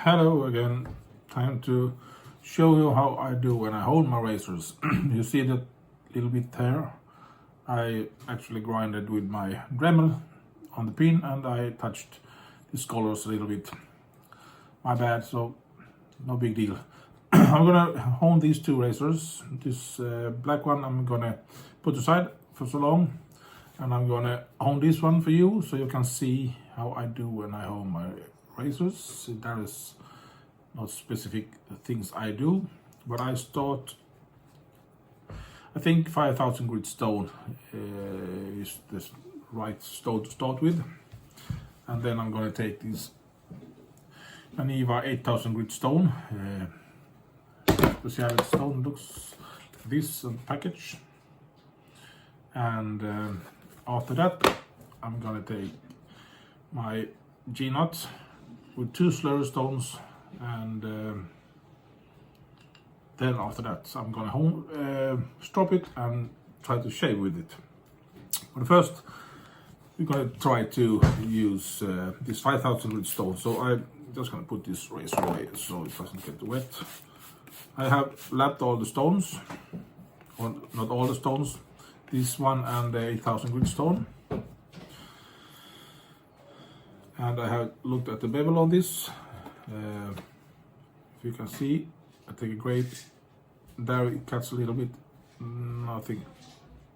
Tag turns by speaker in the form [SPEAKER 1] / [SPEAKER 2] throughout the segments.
[SPEAKER 1] Hello again. Time to show you how I do when I hold my razors. You see that little bit there? I actually grinded with my Dremel on the pin and I touched the scholars a little bit. My bad, so no big deal. I'm gonna hone these two razors. This black one I'm gonna put aside for so long, and I'm gonna hone this one for you so you can see how I do when I hone my razors. There is not specific things I do, but I start, I think 5,000 grit stone is the right stone to start with, and then I'm gonna take this Naniwa 8,000 grit stone. To see how the stone looks like this package, and after that I'm gonna take my jnat with 2 slurry stones, and then after that I'm gonna strop it and try to shave with it. But first we're gonna try to use this 5,000 grit stone, so I'm just gonna put this razor away so it doesn't get wet. I have lapped all the stones, or not all the stones, this one and the 8,000 grit stone. And I have looked at the bevel on this. If you can see, I take a grade, there it cuts a little bit, nothing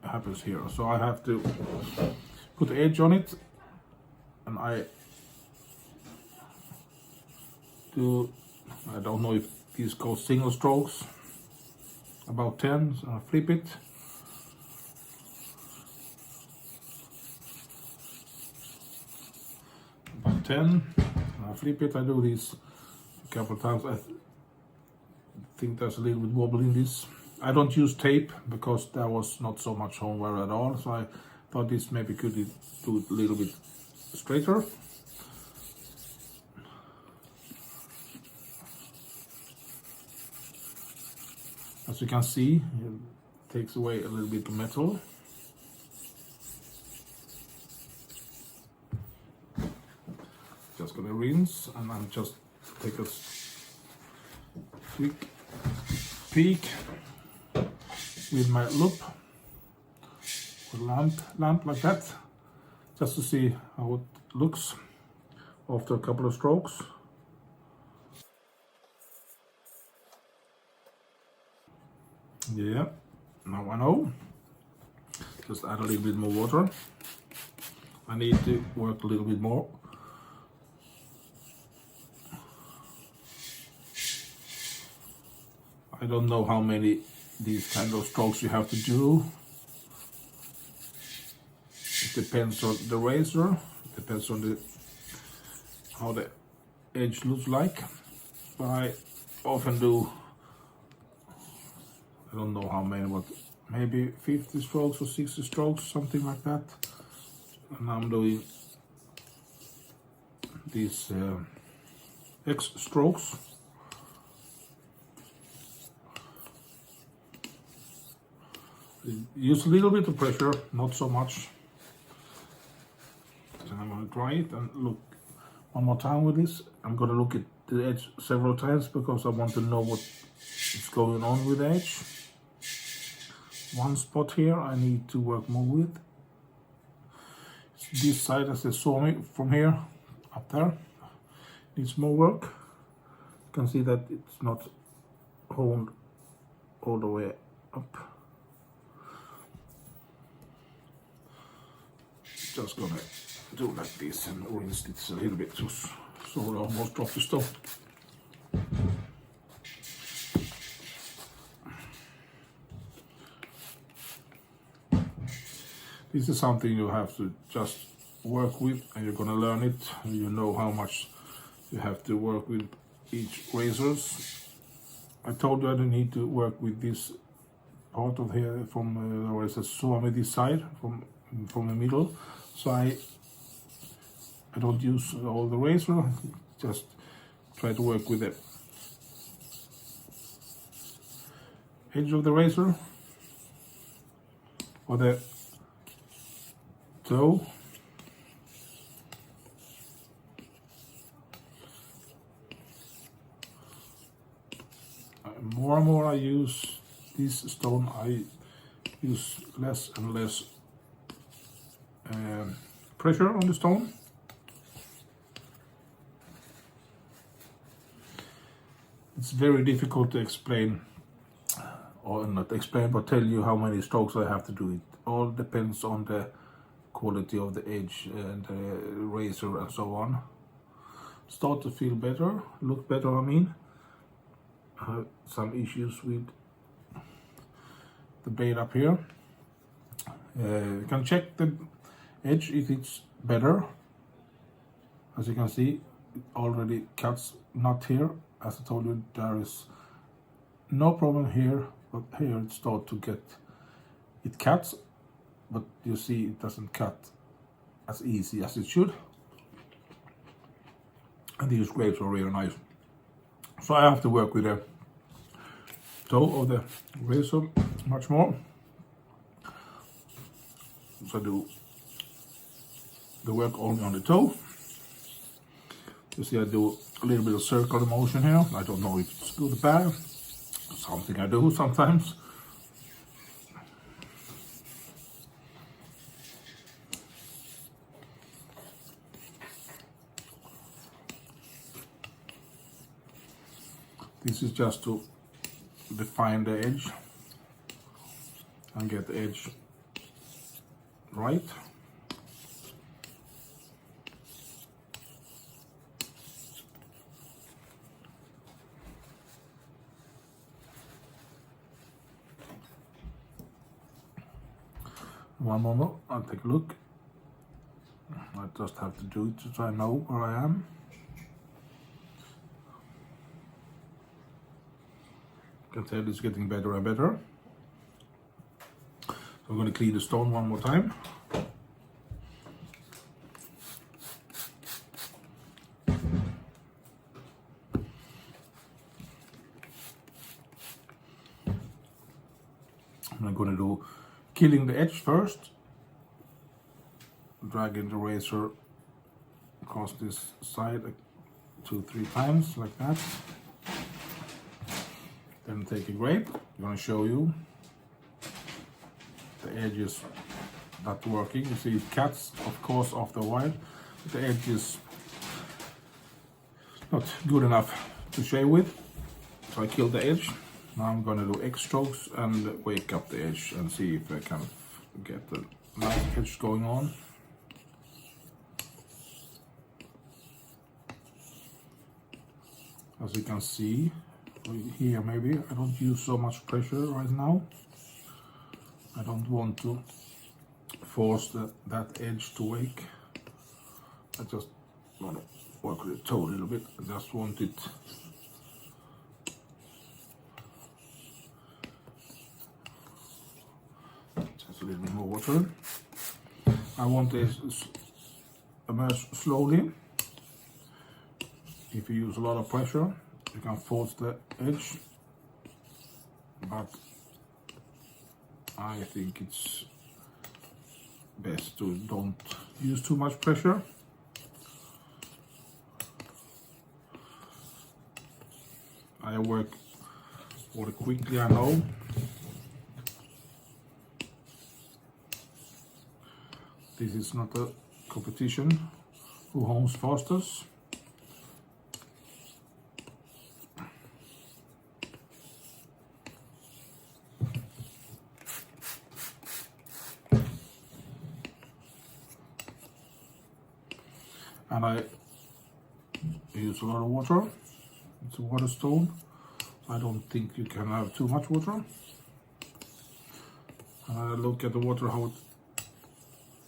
[SPEAKER 1] happens here. So I have to put the edge on it, and I don't know if these go single strokes, about 10, so I flip it. About 10, I flip it. I do this a couple of times. I think there's a little bit wobble in this. I don't use tape because there was not so much home wear at all, so I thought this maybe could do it a little bit straighter. As you can see, it takes away a little bit of metal. Just gonna rinse, and I'm just take a quick peek with my lamp like that, just to see how it looks after a couple of strokes. Yeah, now I know. Just add a little bit more water. I need to work a little bit more. I don't know how many these kind of strokes you have to do. It depends on the razor, it depends on how the edge looks like. But I often do, I don't know how many, but maybe 50 strokes or 60 strokes, something like that. And I'm doing these X strokes. Use a little bit of pressure, not so much. Then I'm going to try it and look one more time with this. I'm going to look at the edge several times because I want to know what is going on with the edge. One spot here I need to work more with. This side as a SUOMI from here up there needs more work. You can see that it's not honed all the way up. Just gonna do like this and rinse it a little bit so it almost drops the stone. This is something you have to just work with, and you're gonna learn it. You know how much you have to work with each razors. I told you I don't need to work with this part of here from where it says SUOMI, this side from the middle. So I don't use all the razor, just try to work with the edge of the razor or the toe. more and more I use this stone, I use less and less pressure on the stone. It's very difficult to explain, or not explain, but tell you how many strokes I have to do. It all depends on the quality of the edge and the razor and so on. Start to feel better, look better, I mean. I have some issues with the blade up here. You can check the edge if it's better. As you can see, it already cuts, not here. As I told you, there is no problem here, but here it starts to get, it cuts, but you see it doesn't cut as easy as it should. And these grapes are really nice. So I have to work with the toe of the razor much more. So I do the work only on the toe. You see I do a little bit of circular motion here. I don't know if it's good or bad. Something I do sometimes. This is just to define the edge and get the edge right. One moment, I'll take a look. I just have to do it so I know where I am. You can tell it's getting better and better. So I'm going to clean the stone one more time. I'm going to do killing the edge first, dragging the razor across this side 2-3 times like that. Then take a grape. I'm going to show you the edge is not working. You see it cuts, of course, after a while, but the edge is not good enough to shave with. So I kill the edge. Now I'm going to do X strokes and wake up the edge and see if I can get the nice edge going on. As you can see here, maybe I don't use so much pressure right now. I don't want to force that edge to wake. I just want to work with the toe a little bit. I just want it a little bit more water. I want this immerse slowly. If you use a lot of pressure, you can force the edge, but I think it's best to don't use too much pressure. I work more quickly, I know. This is not a competition who hones fastest. And I use a lot of water. It's a water stone. I don't think you can have too much water. And I look at the water, how it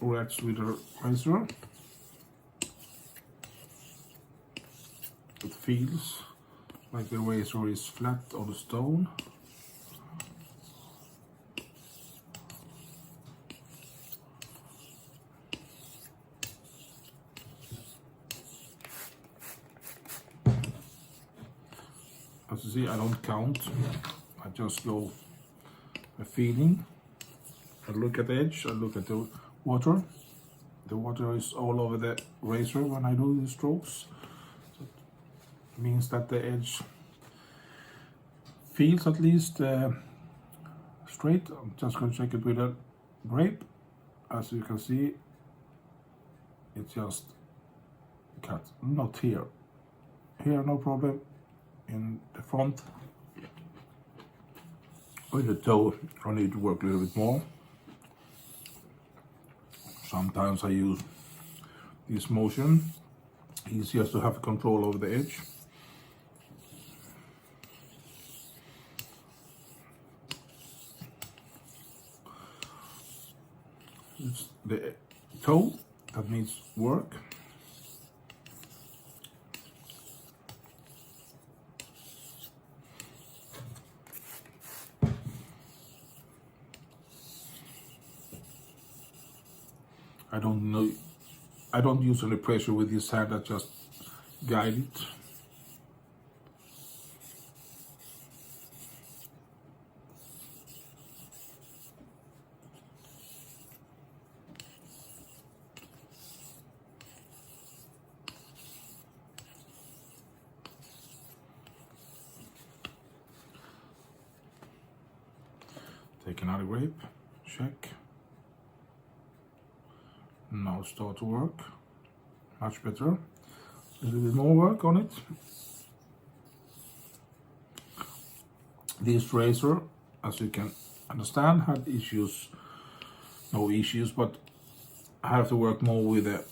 [SPEAKER 1] reacts with the razor. It feels like the razor is flat on the stone. As you see, I don't count. I just go a feeling. I look at the edge, I look at the water. The water is all over the razor when I do these strokes. So it means that the edge feels at least straight. I'm just going to check it with a grape. As you can see, it's just cut. Not here. Here, no problem. In the front, with the toe, I need to work a little bit more. Sometimes I use this motion. It's just to have control over the edge. It's the toe that needs work. I don't know. I don't use any pressure with this hand. I just guide it. Take another grape. Check. Now start to work. Much better. A little bit more work on it. This razor, as you can understand, had issues. No issues, but I have to work more with the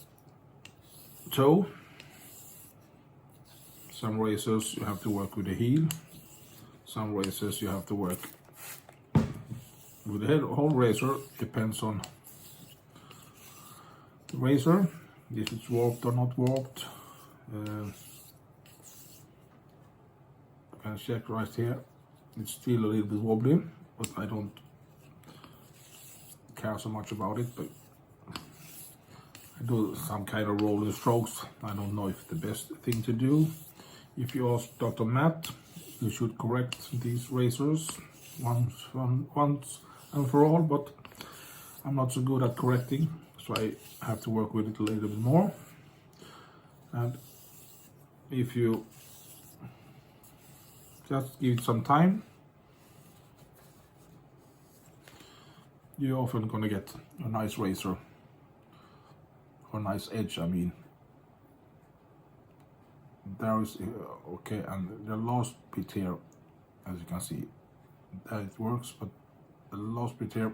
[SPEAKER 1] toe. Some razors you have to work with the heel. Some razors you have to work with the whole razor. Depends on the razor, if it's warped or not warped. You can check right here. It's still a little bit wobbly, but I don't care so much about it. But I do some kind of rolling strokes. I don't know if the best thing to do. If you ask Dr. Matt, you should correct these razors once and for all, but I'm not so good at correcting, so I have to work with it a little bit more. And if you just give it some time, you're often gonna get a nice razor, or nice edge, I mean. There is, okay, and the last bit here, as you can see, that it works, but the last bit here,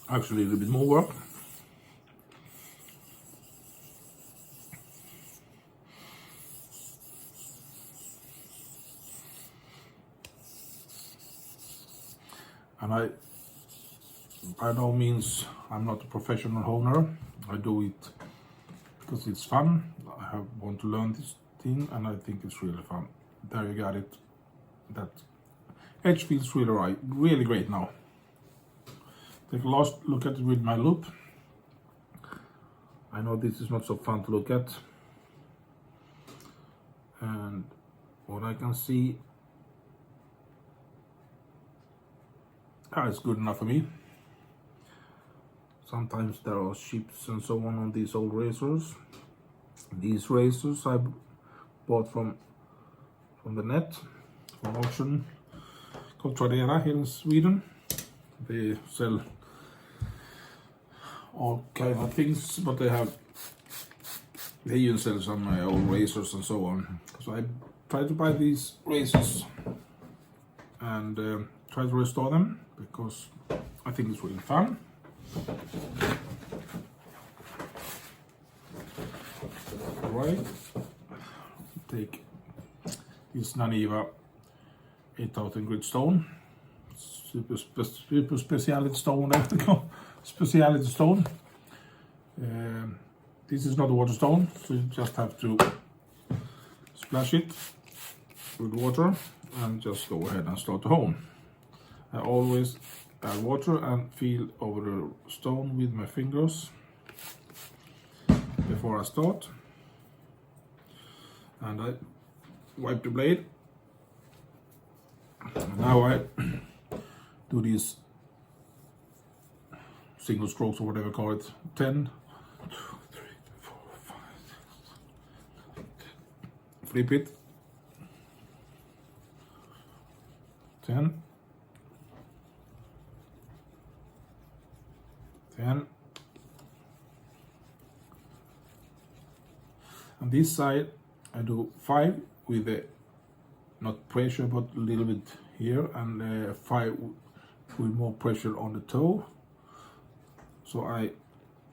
[SPEAKER 1] actually a little bit more work. And by no means, I'm not a professional honer. I do it because it's fun. I want to learn this thing, and I think it's really fun. There you got it. That edge feels really great now. Take a last look at it with my loop. I know this is not so fun to look at, and what I can see, it's good enough for me. Sometimes there are chips and so on these old razors. These razors I bought from the net, from auction called Tradera here in Sweden. They sell all kind of things, but they even sell some old razors and so on. So I try to buy these razors and try to restore them, because I think it's really fun. Alright, take this Naniwa 8000 grit stone, super speciality stone. Speciality stone. This is not a water stone, so you just have to splash it with water and just go ahead and start to hone. I always add water and feel over the stone with my fingers before I start. And I wipe the blade. And now I do these single strokes, or whatever you call it. 10, 2, 3, 4, 5, 6, 7, 8. Flip it. 10, 10. On this side I do 5 with the not pressure but a little bit here, and 5 with more pressure on the toe. So I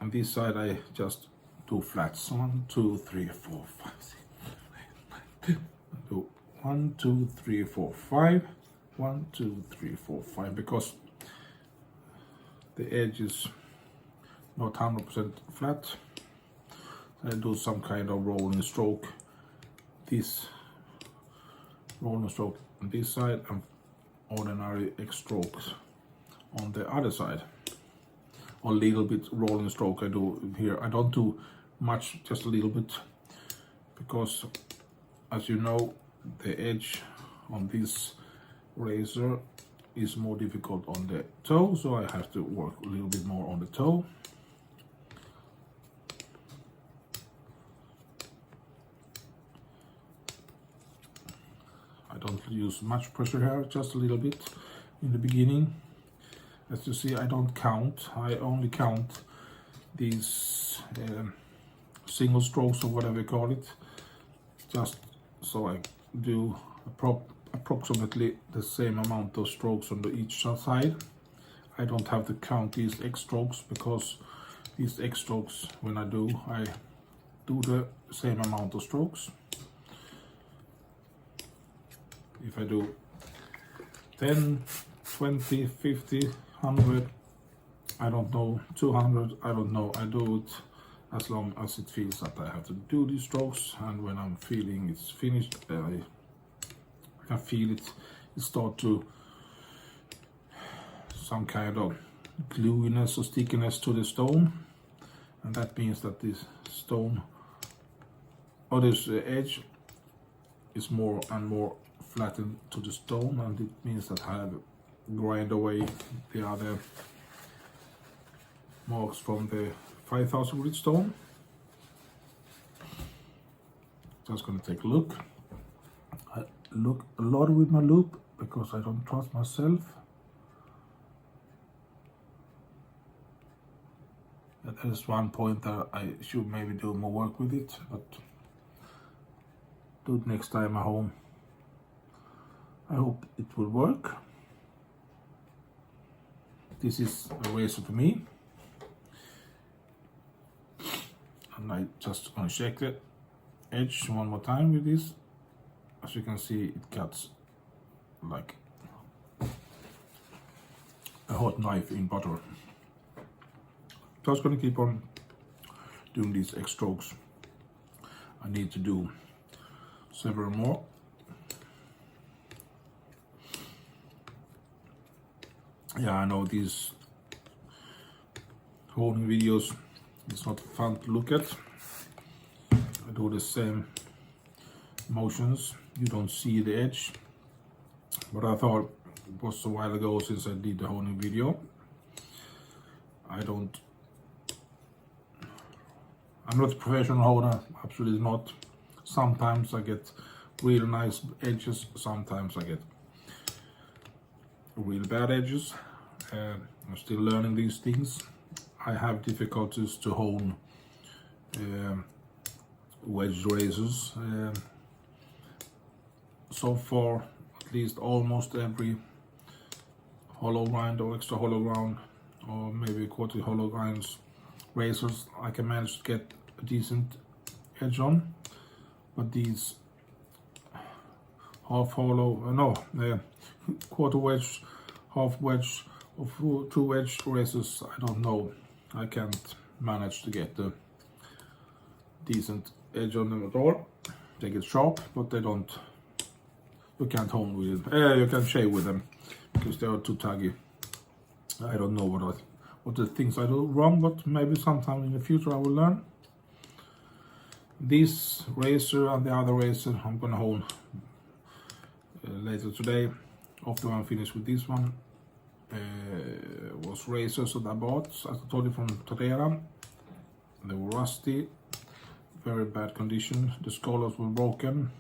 [SPEAKER 1] on this side I just do flats. 1, 2, 3, 4, 5, 6, 7, 8, 9, 10. I do 1, 2, 3, 4, 5. 1, 2, 3, 4, 5, because the edge is not 100% flat. I do some kind of rolling stroke. This rolling stroke on this side and ordinary X strokes on the other side. A little bit rolling stroke I do here. I don't do much, just a little bit, because as you know the edge on this razor is more difficult on the toe, so I have to work a little bit more on the toe. I don't use much pressure here, just a little bit in the beginning. As you see, I don't count. I only count these single strokes or whatever you call it, just so I do approximately the same amount of strokes on each side. I don't have to count these X strokes, because these X strokes, when I do the same amount of strokes. If I do 10, 20, 50, 100, I don't know, 200, I don't know. I do it as long as it feels that I have to do these strokes, and when I'm feeling it's finished, I can feel it start to some kind of gluiness or stickiness to the stone, and that means that this stone or this edge is more and more flattened to the stone, and it means that I have grind away the other marks from the 5000 grit stone. Just gonna take a look. I look a lot with my loupe because I don't trust myself. There is one point that I should maybe do more work with it, but do it next time at home. I hope it will work. This is a razor for me, and I just gonna check the edge one more time with this. As you can see, it cuts like a hot knife in butter. Just gonna keep on doing these X strokes. I need to do several more. Yeah, I know these holding videos, it's not fun to look at. I do the same motions, you don't see the edge, but I thought it was a while ago since I did the holding video. I'm not a professional holder, absolutely not. Sometimes I get really nice edges, sometimes I get really bad edges. I'm still learning these things. I have difficulties to hold wedge razors. So far, at least almost every hollow grind or extra hollow ground, or maybe quarter hollow grinds razors, I can manage to get a decent edge on. But these half hollow, quarter wedge, half wedge, or true wedge razors, I don't know. I can't manage to get the decent edge on them at all. They get sharp, but they don't. You can't hone with them. You can shave with them because they are too taggy. I don't know what the things I do wrong, but maybe sometime in the future I will learn. This razor and the other razor I'm gonna hone later today. After I'm finished with this one, was razors that I bought, as I told you, from Torera. They were rusty, very bad condition. The scholars were broken,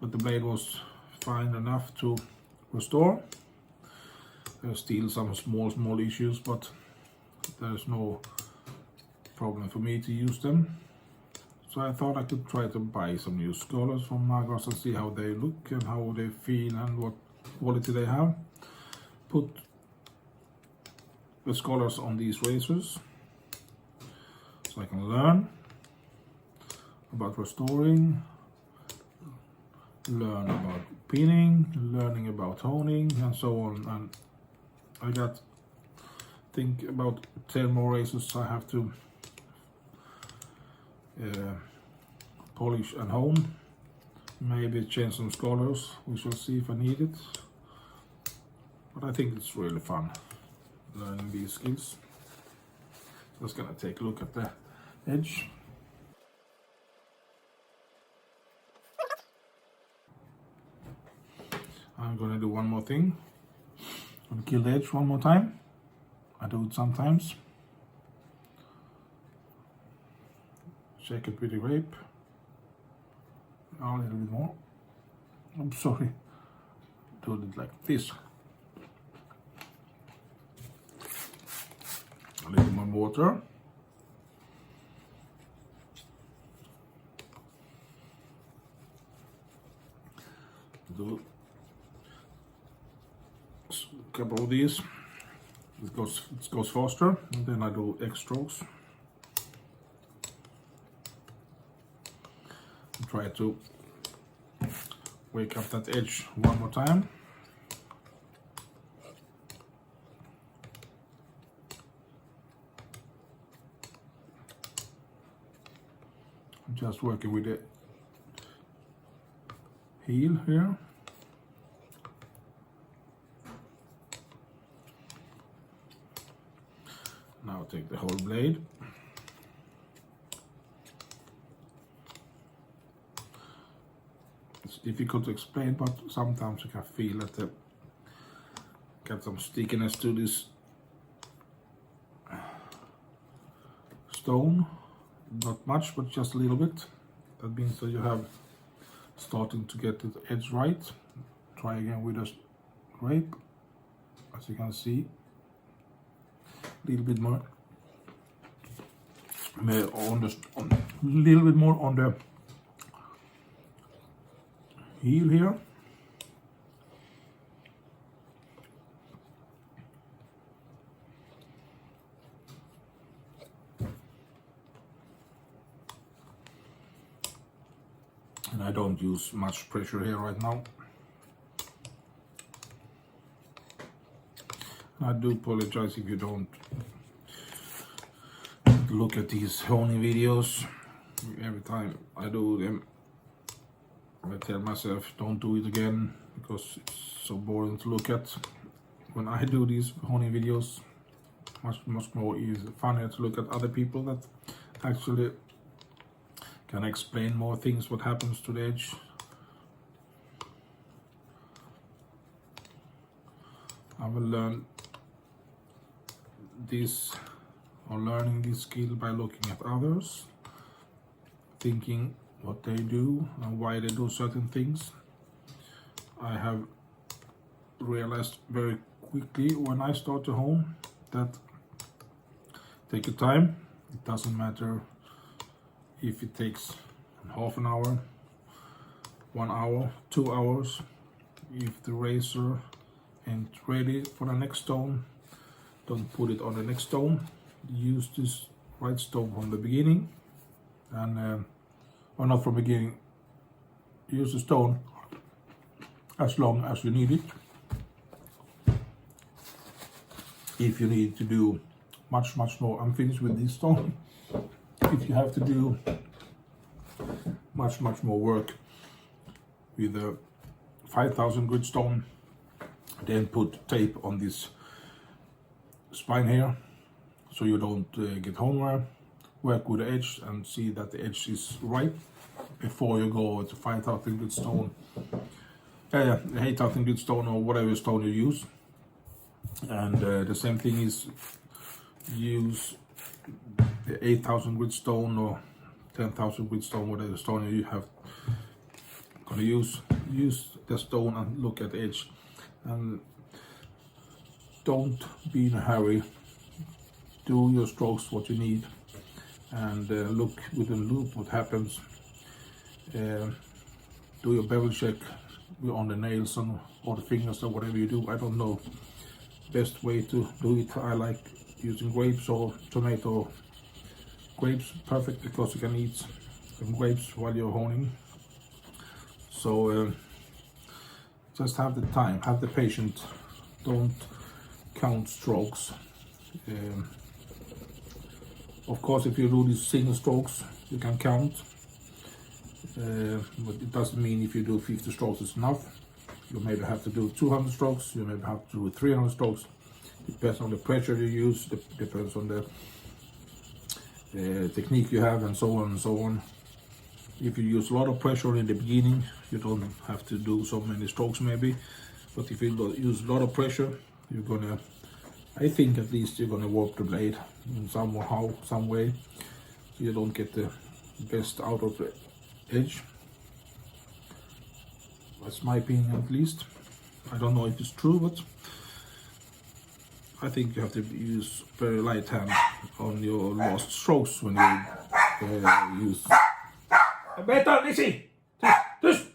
[SPEAKER 1] but the blade was fine enough to restore. There's still some small issues, but there's no problem for me to use them. So I thought I could try to buy some new scholars from Nagas and see how they look and how they feel and what quality they have. Put the scholars on these razors so I can learn about restoring, learn about pinning, learning about honing and so on. And I got think about 10 more razors I have to polish and hone. Maybe change some scholars, we shall see if I need it. But I think it's really fun learning these skills. Just gonna take a look at the edge. I'm gonna do one more thing. I'm gonna kill the edge one more time. I do it sometimes. Shake it with the grape. A little bit more. I'm sorry. Do it like this. A little more water. Do a couple of these. It goes faster, and then I do X strokes. Try to wake up that edge one more time. I'm just working with the heel here. Now take the whole blade. It's difficult to explain, but sometimes you can feel that the got some stickiness to this stone. Not much, but just a little bit. That means that you have starting to get the edge right. Try again with a grape, as you can see. A little bit more on the little bit more on the heel here. And I don't use much pressure here right now. I do apologize if you don't look at these honing videos. Every time I do them, I tell myself don't do it again because it's so boring to look at. When I do these honing videos, much more easy, funnier to look at other people that actually can explain more things what happens to the edge. I will learn this or learning this skill by looking at others, thinking what they do and why they do certain things. I have realized very quickly when I start to hone that take your time. It doesn't matter if it takes half an hour, 1 hour, 2 hours. If the razor ain't ready for the next stone, don't put it on the next stone. Use this right stone from the beginning, and or not from the beginning. Use the stone as long as you need it. If you need to do much more, I'm finished with this stone. If you have to do much more work with a 5,000 grit stone, then put tape on this spine here so you don't get hone wear. Work with the edge and see that the edge is right before you go to 5,000 grit stone, 8,000 grit stone or whatever stone you use. And the same thing is use the 8,000 grit stone or 10,000 grit stone, whatever stone you have gonna use the stone and look at the edge and don't be in a hurry. Do your strokes what you need, and look with the loop what happens. Do your bevel check on the nails or the fingers or whatever you do. I don't know best way to do it. I like using grapes or tomato. Grapes perfect because you can eat some grapes while you're honing. So just have the time, have the patience. Don't count strokes. Of course, if you do these single strokes, you can count. But it doesn't mean if you do 50 strokes is enough. You maybe have to do 200 strokes, you maybe have to do 300 strokes. Depends on the pressure you use, depends on the technique you have, and so on and so on. If you use a lot of pressure in the beginning, you don't have to do so many strokes maybe. But if you use a lot of pressure, you're gonna, I think at least you're gonna warp the blade in some way. So you don't get the best out of the edge. That's my opinion at least. I don't know if it's true, but I think you have to use very light hand on your last strokes when you use. Better, Lizzie! Tush!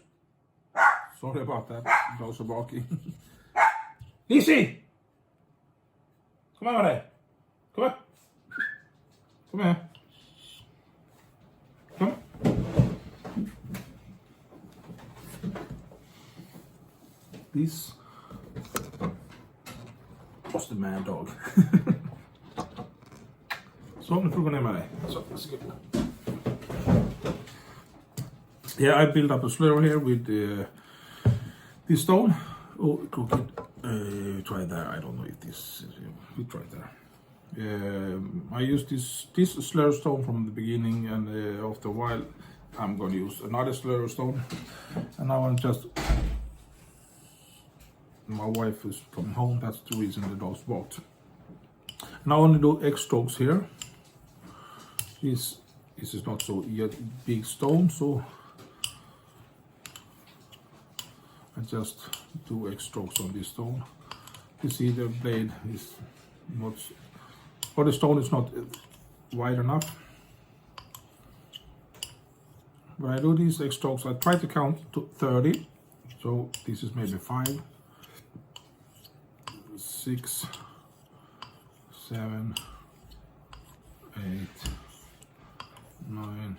[SPEAKER 1] Sorry about that, dogs are barking. Lizzie! Kom här med dig! Kom här! Kom här! Kom! This was the man dog. Så, nu får du gå ner med dig. Så, yeah, I built up a slur here with this stone. Oh, crooked. Try there. I don't know if this. We try there. I used this slur stone from the beginning, and after a while, I'm going to use another slur stone. And now I'm just. My wife is coming home. That's the reason the dogs barked. Now I'm going to do X strokes here. This is not so big stone, so I just do X strokes on this stone. You see the blade is not, or the stone is not wide enough. When I do these X strokes, I try to count to 30. So this is maybe 5, 6, 7, 8, 9.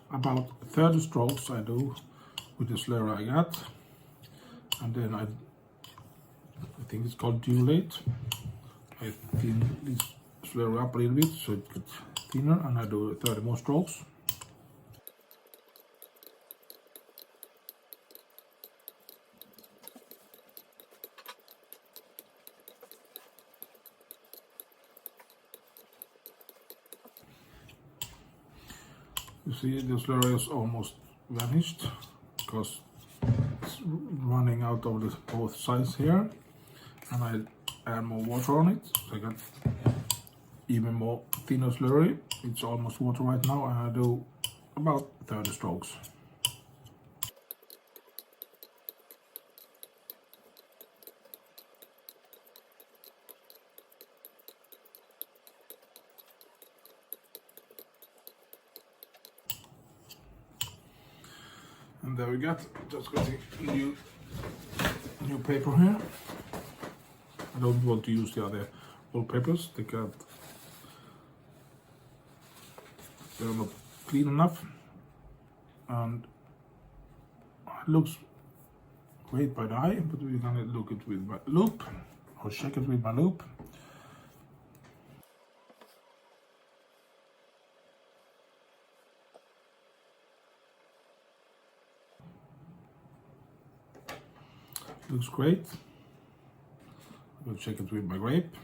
[SPEAKER 1] About 30 strokes I do with the slur I got, and then I think it's called dualate. I thin this slur up a little bit so it gets thinner, and I do 30 more strokes. You see, the slur is almost vanished because it's running out of both sides here, and I add more water on it, so I got even more thinner slurry. It's almost water right now, and I do about 30 strokes. And there we got, just got a new paper here. I don't want to use the other old papers, they're not clean enough, and it looks great by the eye, but we're gonna look it with my loop, or check it with my loop. Looks great. We'll check it with my grape.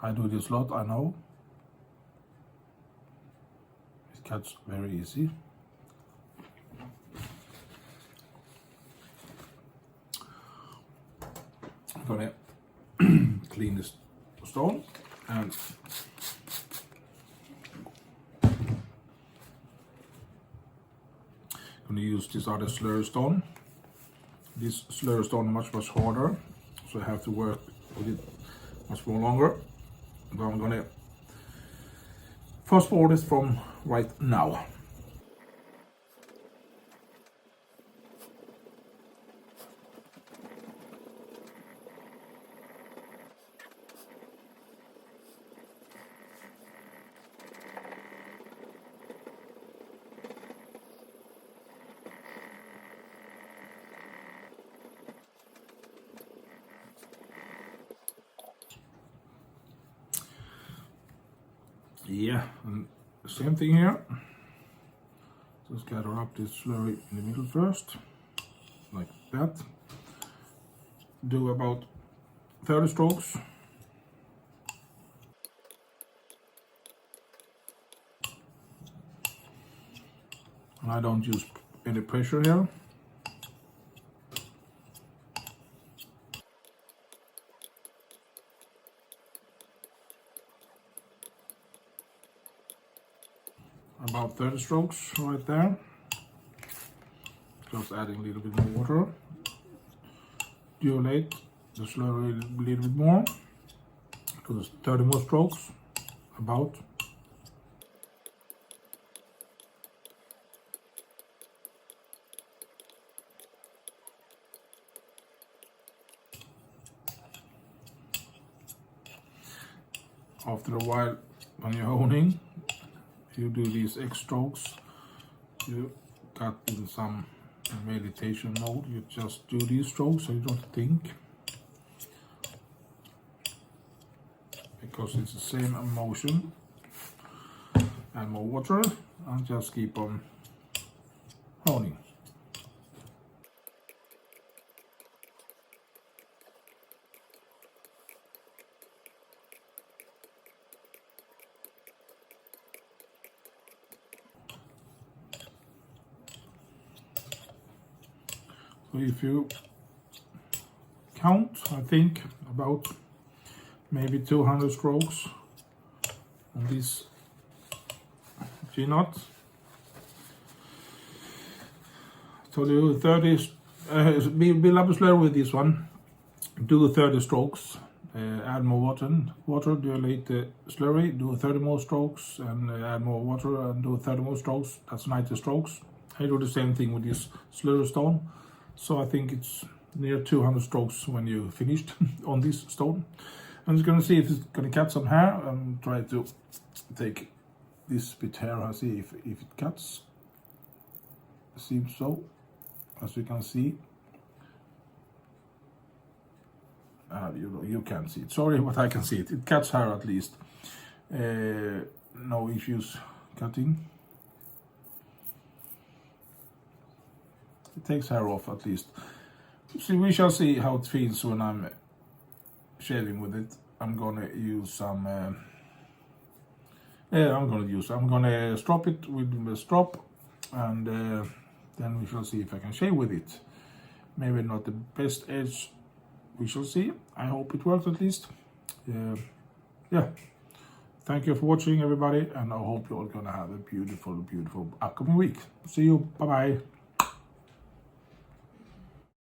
[SPEAKER 1] I do this a lot, I know. It cuts very easy. I'm gonna clean this stone, and I'm going to use this other slurry stone. This slurry stone is much harder, so I have to work with it much more longer. But I'm going to fast forward this from right now. Yeah, and same thing here. Just gather up this slurry in the middle first, like that. Do about 30 strokes. And I don't use any pressure here. About 30 strokes right there. Just adding a little bit more water. Dilate the slurry a little bit more. Do 30 more strokes. About. After a while, when you're honing, you do these X strokes, you got in some meditation mode. You just do these strokes so you don't think, because it's the same motion. Add more water and just keep on honing. So if you count, I think about maybe 200 strokes on this jnat. So do 30, build up a slurry with this one. Do 30 strokes, add more water, dilate the slurry, do 30 more strokes, and add more water and do 30 more strokes. That's 90 strokes. I do the same thing with this slurry stone. So I think it's near 200 strokes when you finished on this stone. I'm just going to see if it's going to cut some hair and try to take this bit here and see if it cuts. Seems so, as you can see. You can't see it. Sorry, but I can see it. It cuts hair at least. No issues cutting. It takes hair off at least. So we shall see how it feels when I'm shaving with it. I'm gonna use some. I'm gonna strop it with the strop, and then we shall see if I can shave with it. Maybe not the best edge. We shall see. I hope it works at least. Yeah. Thank you for watching, everybody, and I hope you're all gonna have a beautiful, beautiful upcoming week. See you. Bye bye.